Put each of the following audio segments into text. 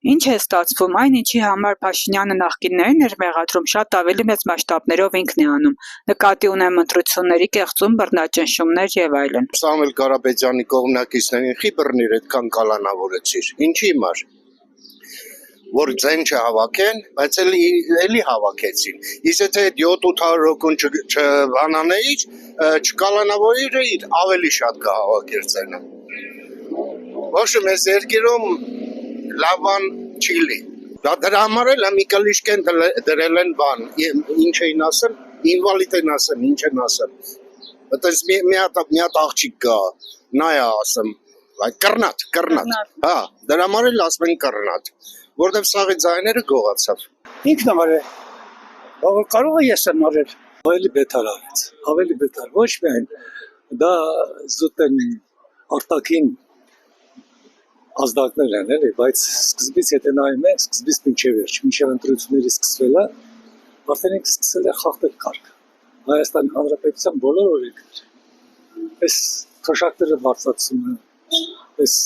Ինչ է ստացվում, այն ինչի համար Փաշինյանը նախկիններին էր մեղադրում, շատ ավելի մեծ մասշտաբներով ինքն է անում, նկատի ունեմ ընտրությունների կեղծում, բռնաճնշումներ եւ այլն։ Սամվել Ղարաբեդյանի կողմնակիցներին խի բռնիր այդքան կալանավորեցիր։ Ինչի համար։ Որ ձեն չհավաքեն, բայց էլի հավաքեցին։ Իսկ եթե 7-800 հոգուն չբանանեիր, չկալանավորեիր, ավելի շատ կհավաքեր ձենը։ Ոչ մեզ երկիրում լավ բան չի լի։ Դրա համար էլ մի կլիշկեն դրել են բան, ինչ էին ասել, ինվալիդ են ասել, ինչ են ասել։ Այդպես մի հատ աղջիկ կա, նա է ասում, կռնատ։ Հա, դրա համար էլ ասում են կռնատ, որտեղ սաղի ձայները գողացավ։ Ինքն է կարող է ես եմ արել, ավելի բետար արեց, ավելի բետար, ոչ միայն դա զուտ են արտաքին ազդակներ են էլի, բայց սկզբից եթե նայում ենք, սկզբից մինչև վերջ, մինչև ընտրությունների սկսվելը, արդեն ինքը սկսել է խախտել կարգը։ Հայաստանի Հանրապետության բոլոր օրենքները, այս քաշակները բարձրացումը, այս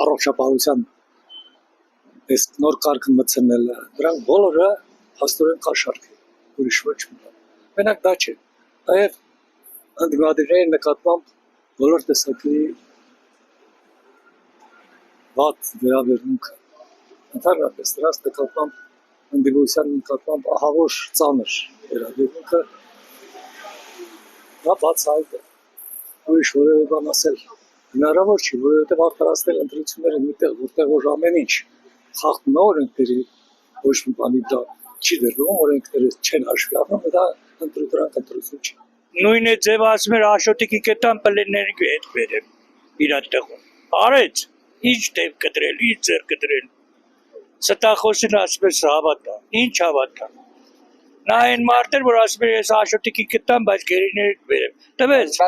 առողջապահության այս նոր կարգը մտցնելը, դրանք բոլորը հաստորեն կաշառք է, ուրիշ ոչ մի բան։ Մենակ դա չէ, նաև ընդդիմադիրների նկատմամբ բոլոր տեսակի վատ վերաբերմունքը, ընդհանրապես դրանց նկատմամբ ընդդիմության նկատմամբ ահավոր ծանր վերաբերմունքը, դա բացահայտ է, ուրիշ որևէ բան ասել հնարավոր չի, որովհետև արդարացնել ընտրությունները միտեղ, որտեղ որ ամեն ինչ խախտում է օրենքների, ոչ մի բանի դա չի դրվում, օրենքները չեն հաշվի առնում, դա դրանք ընտրություն չի։ Նույն է ձև ասում էր Աշոտիկի կետան պլեներն հետ վերեմ իրար տեղում։ Արեց, ինչ դեպ կտրել, ինչ ձեր կտրել։ Ստախոսին ասում էր հավատա, ինչ հավատա։ Նա այն մարդեր, որ ասում էր ես Աշոտիկի կետան, բայց գերիներ վերեմ։ Տվեց,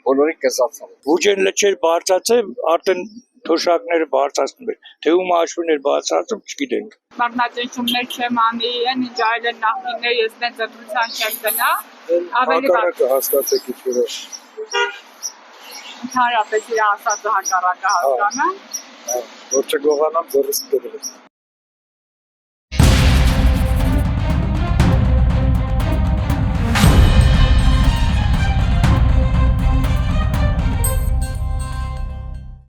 բոլորի կեսացան։ Բուջեն լճեր բարձացել, արդեն թոշակները բարձրացնում էր, թե ում հաշվին էր բարձրացում, չգիտենք։ Բռնաճնշումներ չեմ անի, ինչ այլ են նախկիններ, ես դենց ընտրության չեմ գնա, ավելի Հակառակը հասկացեք ինչ-որ ընդհանրապես իր ասածը հակառակը հասկանա, որ չգողանամ ձեռս կդրես։